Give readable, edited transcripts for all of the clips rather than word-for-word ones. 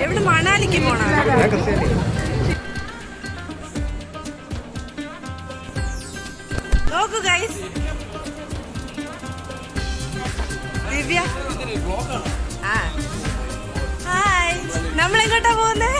എവിടെ മണാലിക്ക് പോണോ? നോക്കൂ ഗൈസ്, ദിവ്യ. ഹായ്, നമ്മളെങ്ങോട്ടാ പോകുന്നേ?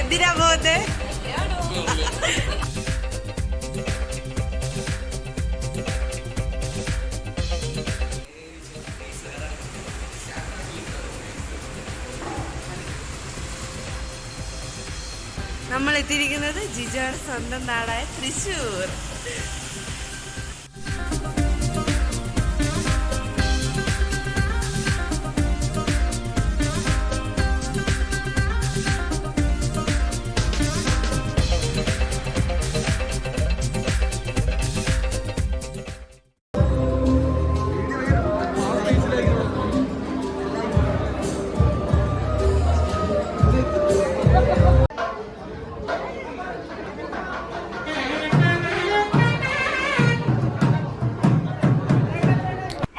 എന്തിനാ പോകുന്നേ? നമ്മൾ എത്തിയിരിക്കുന്നത് ജിജോയുടെ സ്വന്തം നാടായ തൃശ്ശൂർ.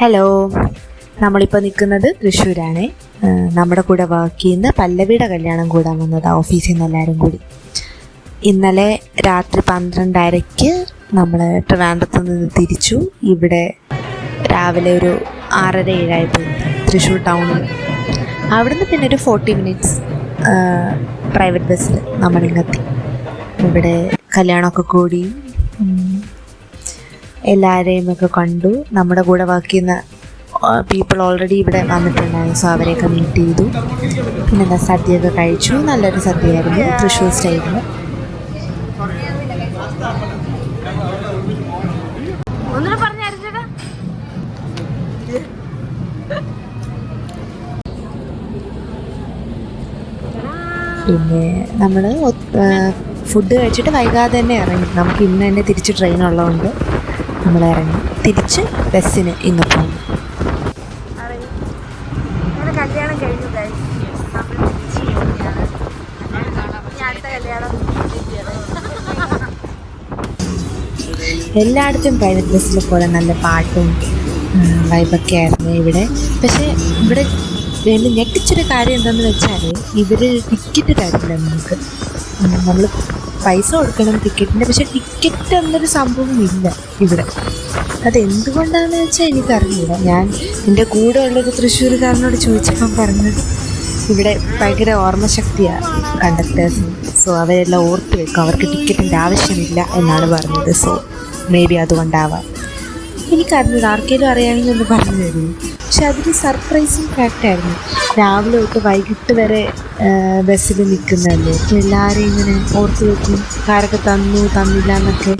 ഹലോ, നമ്മളിപ്പോൾ നിൽക്കുന്നത് തൃശ്ശൂരാണ്. നമ്മുടെ കൂടെ വർക്ക് ചെയ്യുന്ന പല്ലവിയുടെ കല്യാണം കൂടാൻ വന്നതാണ് ഓഫീസിൽ നിന്ന് എല്ലാവരും കൂടി. ഇന്നലെ രാത്രി 12:30 നമ്മൾ ട്രിവാൻഡ്രത്ത് നിന്ന് തിരിച്ചു. ഇവിടെ രാവിലെ ഒരു 6:30-7 തൃശ്ശൂർ ടൗണിൽ. അവിടുന്ന് പിന്നെ ഒരു 40 മിനിറ്റ്സ് പ്രൈവറ്റ് ബസ്സിൽ നമ്മളിങ്ങെത്തി. ഇവിടെ കല്യാണമൊക്കെ കൂടി എല്ലാവരെയും ഒക്കെ കണ്ടു. നമ്മുടെ കൂടെ വർക്ക് ചെയ്യുന്ന പീപ്പിൾ ഓൾറെഡി ഇവിടെ വന്നിട്ടുണ്ടായിരുന്നു. സോ അവരെയൊക്കെ മീറ്റ് ചെയ്തു. പിന്നെ എന്താ, സദ്യയൊക്കെ കഴിച്ചു. നല്ലൊരു സദ്യയായിരുന്നു, തൃശ്ശൂർ സ്റ്റൈലിൽ. പിന്നെ നമ്മൾ ഫുഡ് കഴിച്ചിട്ട് വൈകാതെ തന്നെ ഇറങ്ങി. നമുക്ക് ഇന്ന് തന്നെ തിരിച്ച് ട്രെയിൻ ഉള്ളതുകൊണ്ട് നമ്മൾ ഇറങ്ങി. തിരിച്ച് ബസ്സിന് ഇന്ന് പോകും. കല്യാണം കഴിഞ്ഞു. എല്ലായിടത്തും പ്രൈവറ്റ് ബസ്സിൽ പോലെ നല്ല പാട്ടും വൈബൊക്കെ ആയിരുന്നു ഇവിടെ. പക്ഷേ ഇവിടെ ഞെട്ടിച്ചൊരു കാര്യം എന്താണെന്ന് വെച്ചാൽ ഇവർ ടിക്കറ്റ് തരില്ല നമുക്ക്. നമ്മൾ പൈസ കൊടുക്കണം ടിക്കറ്റിൻ്റെ, പക്ഷേ ടിക്കറ്റ് എന്നൊരു സംഭവമില്ല ഇവിടെ. അതെന്തുകൊണ്ടാണെന്ന് വെച്ചാൽ എനിക്കറിയില്ല. ഞാൻ എൻ്റെ കൂടെ ഉള്ളൊരു തൃശ്ശൂർകാരനോട് ചോദിച്ചപ്പം പറഞ്ഞത് ഇവിടെ ഭയങ്കര ഓർമ്മശക്തിയാണ് കണ്ടക്ടേഴ്സിന്. സോ അവരെല്ലാം ഓർത്ത് വെക്കും, അവർക്ക് ടിക്കറ്റിൻ്റെ ആവശ്യമില്ല എന്നാണ് പറഞ്ഞത്. സോ മേ ബി അതുകൊണ്ടാവാം. എനിക്കറിഞ്ഞത് ആർക്കെങ്കിലും അറിയാമെങ്കിൽ ഒന്ന് പറഞ്ഞു തരുമോ? പക്ഷെ അതൊരു സർപ്രൈസിങ് ഫാക്റ്റായിരുന്നു. രാവിലെ തൊട്ട് വൈകിട്ട് വരെ ബസ്സിൽ നിൽക്കുന്നതല്ലേ, അപ്പോൾ എല്ലാവരും ഇങ്ങനെ ഓർത്ത് വെക്കും കാരൊക്കെ തന്നു തന്നില്ല എന്നൊക്കെ.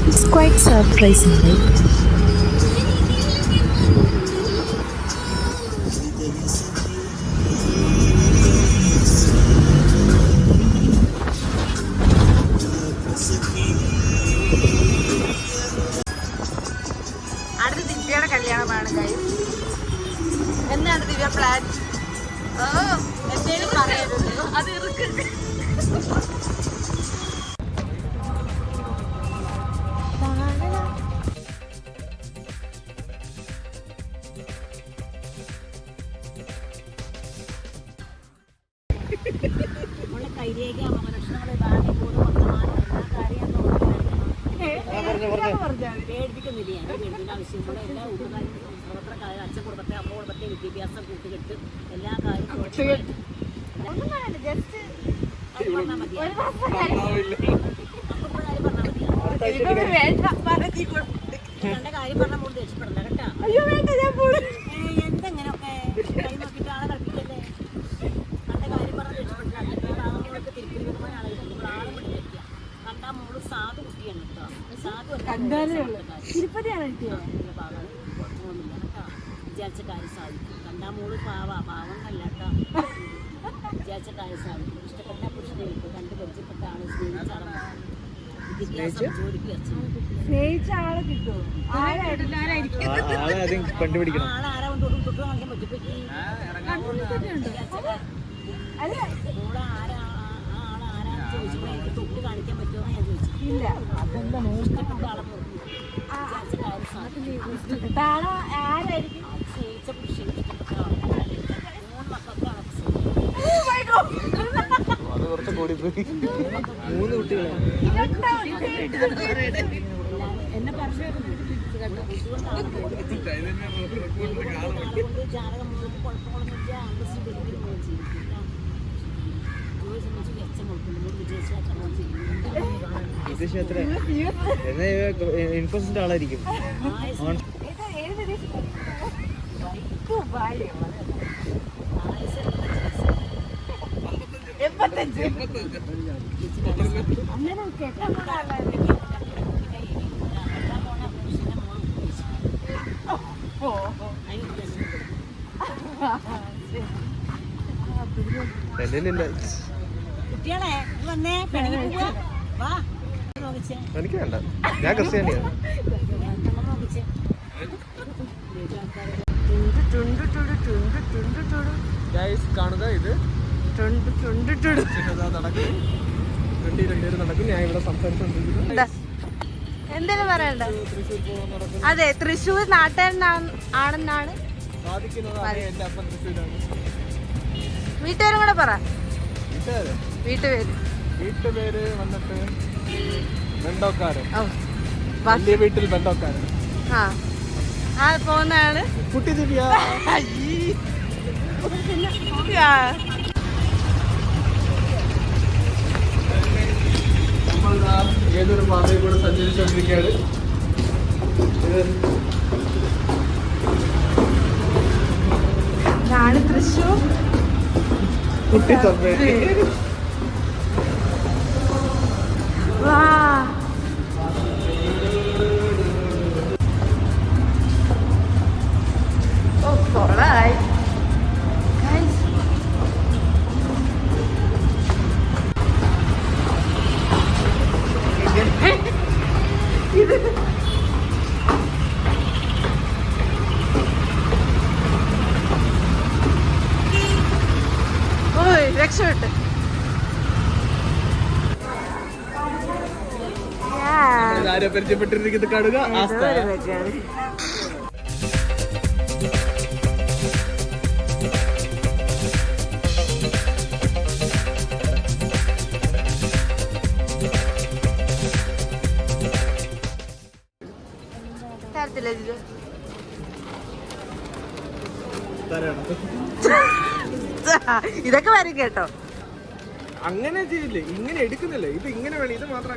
It's quite surprising. അടുത്ത ദിവ്യയുടെ കല്യാണമാണ് ഗൈസ്. എന്താണ് ദിവ്യ പ്ലാൻ? എന്തേലും പറയരുത്, അത് ഇറുക്ക്. വിദ്യാഭ്യാസം കൂട്ടുകെട്ട് എല്ലാ കാര്യവും എന്റെ കാര്യം പറഞ്ഞ മോള് ദേഷ്യപ്പെടണ്ട കേട്ടോ. എന്തെങ്ങനെയൊക്കെ കൈ നോക്കിയിട്ട് ആളെ കളിപ്പിക്കല്ലേ. എന്റെ കാര്യം പറഞ്ഞ ദേഷ്യപ്പെട്ടില്ല. ആളുകൾക്ക് തിരുപ്പതി വരുമ്പോൾ ആളെ പിടിക്കുക. കണ്ടാ മോള് സാധു കുട്ടിയാണ് കേട്ടോ. സാധു തിരുപ്പതിയാണ് കുഴപ്പമൊന്നുമില്ല കേട്ടോ. വിചാരിച്ച കാര്യം സാധിക്കും. കണ്ടാ മോള് പാവം അല്ല കേട്ടോ. വിചാരിച്ച കാര്യം സാധിക്കും. ഇഷ്ടപ്പെട്ട പുരുഷനെ കിട്ടും. കണ്ട് പരിചയപ്പെട്ട ആള് സ്നേഹിച്ച ആളെ വിദ്യാഭ്യാസം ജോലിക്ക് സ്നേഹിച്ച ആളെ കിട്ടുമോ? കണ്ടുപിടിക്കണം. ആളാരാ തൊട്ട് കാണിക്കാൻ പറ്റും. മോള് ആളാരാന്ന് ചോദിച്ചപ്പോൾ എനിക്ക് തൊട്ട് കാണിക്കാൻ പറ്റുമോ ഞാൻ ചോദിച്ചു. ഇല്ല, അതെന്താ ഇഷ്ടപ്പെട്ട ആളെ വിചാരിച്ച കാര്യം സാധിക്കും. ആരായിരിക്കും? പച്ചപ്പ് ക്ഷീണിച്ചിട്ട് 3 മക്കൾക്ക് അത് കുറച്ച് കൂടിപ്പോയി. 3 കുട്ടികളെ എന്നെ പറഞ്ഞു ജാതകം കുഴപ്പങ്ങളൊന്നുമില്ല അന്തസ്സും ഡെലിവറി പോയി ചെയ്തിട്ടില്ല. ജോലി സംബന്ധിച്ച് വെച്ച നോക്കുന്നു വിദേശയാത്ര ഇൻഫോസിന്റെ ആളായിരിക്കും. അങ്ങനെ കേട്ടാ കുട്ടികളെ വന്നേ പെണ്ണിന് പോവാ. വാ നോക്കിച്ചേ. എനിക്ക് വേണ്ട, ഞാൻ ക്രിസ്ത്യാനിയാണ്. കാണുക ഇത് നടക്കും. ഞാൻ ഇവിടെ സംസാരിച്ചോണ്ടിരിക്കുന്നു. എന്തെങ്കിലും പറയണ്ട. അതെ, തൃശ്ശൂർ നാട്ടുകാരനാണെന്നാണ് സാധിക്കുന്നത്. എന്റെ അപ്പൻ തൃശ്ശൂരാണ്. വീട്ടുപേരും കൂടെ പറ. വീട്ടുപേര് വന്നിട്ട് ബന്ധോക്കാരൻ. വലിയ വീട്ടിൽ ബന്ധോക്കാരൻ. ആ പോകുന്നതാണ് കുട്ടി ദിവ്യ. നമ്മൾ ഏതൊരു പാതയിൽ കൂടെ സഞ്ചരിച്ചുകൊണ്ടിരിക്കുകയാണ്. ഇതാണ് തൃശ്ശൂർ കുട്ടി സബ്വേ. വാ. ഓ കൊള്ളായി. ഇത് ഓയ് രക്ഷപ്പെട്ട്. ആരെ പരിചയപ്പെട്ടിരിക്കുന്നത് കാണുക. ഇതൊക്കെ വരും കേട്ടോ. അങ്ങനെ ചെയ്യില്ലേ, ഇങ്ങനെ എടുക്കുന്നില്ലേ. ഇത് ഇങ്ങനെ വേണം, ഇത് മാത്രം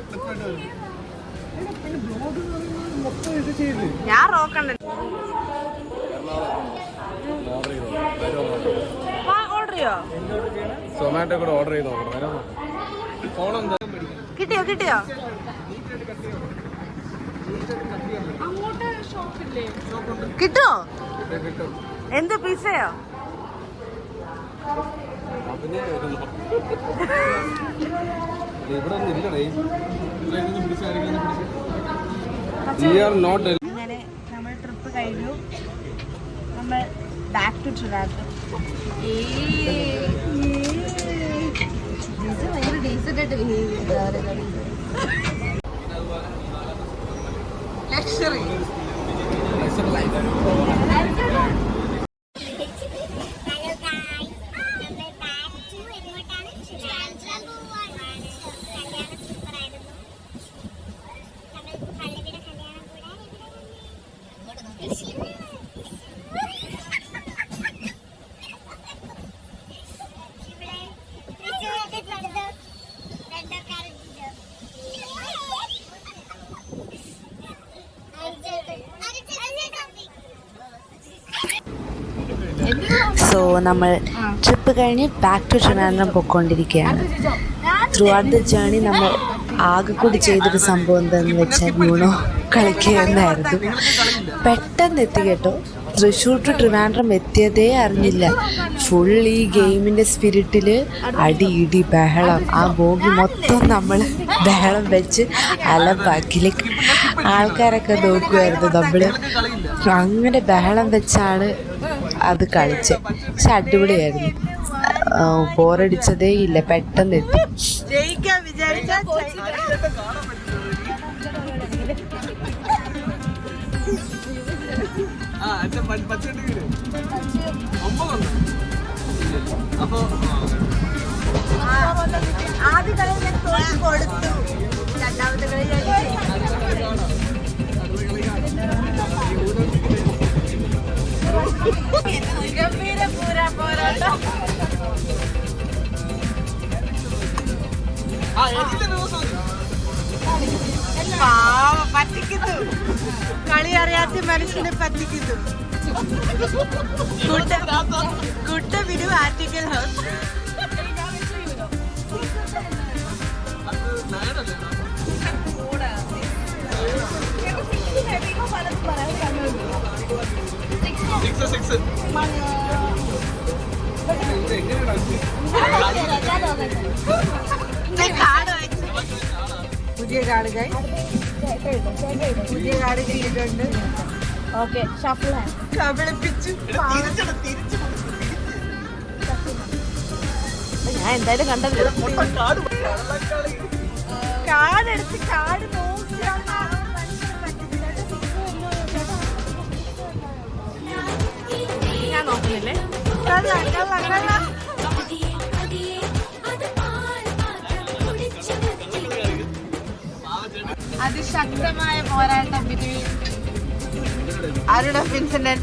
മൊത്തം ഇത് ചെയ്യില്ലേ. ഞാൻ റോക്കണ്ട. ഓർഡർ ചെയ്യോ? സൊമാറ്റോ കൂടെ ഓർഡർ ചെയ്ത് നോക്കണം. ഫോൺ എന്താ കിട്ടിയോ? കിട്ടുമോ? എന്ത് പിസയോ? അങ്ങനെ നമ്മൾ ട്രിപ്പ് കഴിഞ്ഞു. നമ്മൾ ബാക്ക് ടു ട്രിവാൻഡ്രം. ഭയങ്കര ഡീസന്റ് ആയിട്ട് ബിഹേവ് ചെയ്യുന്നത്. ലക്ഷറി സോ നമ്മൾ ട്രിപ്പ് കഴിഞ്ഞ് ബാക്ക് ടു ട്രിവാൻഡ്രം പോയിക്കൊണ്ടിരിക്കുകയാണ്. ത്രൂ ഔട്ട് ദ ജേണി നമ്മൾ ആകെ കൂടി ചെയ്തൊരു സംഭവം എന്താണെന്ന് വെച്ചാൽ യൂണോ കളിക്കുക എന്നായിരുന്നു. പെട്ടെന്ന് എത്തി കേട്ടോ. തൃശ്ശൂർ ടു ട്രിവാൻഡ്രം എത്തിയതേ അറിഞ്ഞില്ല. ഫുൾ ഈ ഗെയിമിൻ്റെ സ്പിരിറ്റിൽ അടി ഇടി ബഹളം. ആ ബോഗി മൊത്തം നമ്മൾ ബഹളം വെച്ച് അലമ്പാക്കിലേക്ക് ആൾക്കാരൊക്കെ നോക്കുമായിരുന്നു. നമ്മൾ അങ്ങനെ ബഹളം വെച്ചാണ് അത് കളിച്ചത്. പക്ഷെ അടിപൊളിയായിരുന്നു. ബോറടിച്ചതേ ഇല്ല. പെട്ടെന്ന് എത്തി. എന്റെ പച്ചട്ടി വീട് 9 ഉണ്ട്. അപ്പൊ ആദ്യ കളിയിൽ ഞാൻ തോൽവി കൊടുത്തു, രണ്ടാമത്തെ കളിയിൽ ഗംഭീര പോരാട്ടം. പാവം പറ്റിക്കുന്നു, കളി അറിയാത്ത മനുഷ്യനെ പറ്റിക്കുന്നു. ഗുഡ് വിനു ആർട്ടിക്കൽ ഹൗസ്. പുതിയ കാർഡ് പുതിയ കാർഡ് കിട്ടിയിട്ടുണ്ട്. Okay shuffle hand. കബളിപ്പിച്ചു. ഞാൻ എന്തായാലും കണ്ടല്ലോ. കാർഡ് എടുത്ത് കാർഡ് നോക്കിയാണ് ഞാൻ നോക്കുന്നില്ലേ. കള്ള അതിശക്തമായ പോരാട്ടം ആരുടെ വിൻസെന്റ്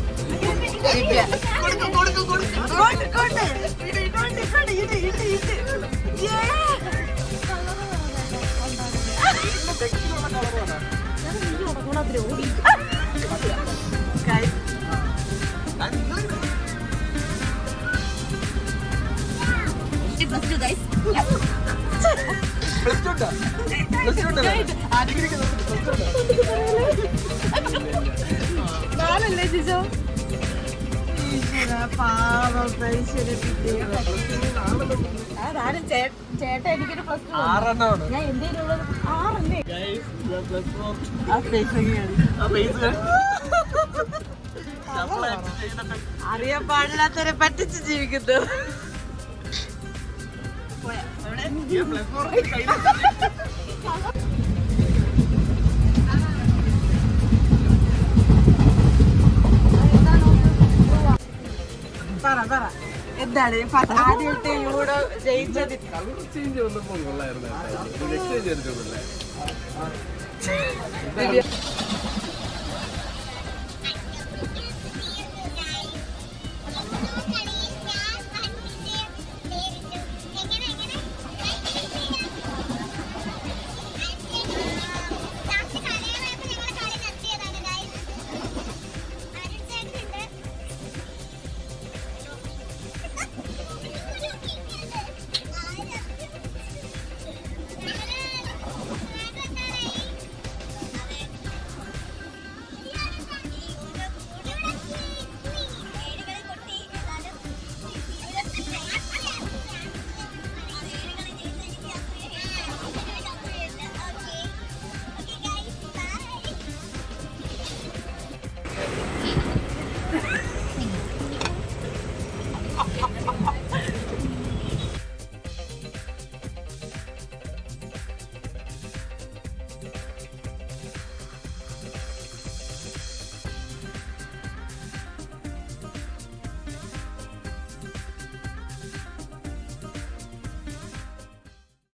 ദിവ്യ. നാലല്ലേ ജിജോ? പാവം അതാരും ചേട്ടാ എനിക്കൊരു പ്ലസ് 6 ഞാൻ എന്റെ ഉള്ളത് 6 അറിയാൻ പാടില്ലാത്തവരെ പറ്റിച്ച് ജീവിക്കുന്നു. പറ എന്താണ് ആദ്യത്തെ യൂറോ ജയിച്ചത്? കളർ ചേഞ്ച് വന്നപ്പോൾ കൊള്ളായിരുന്നു.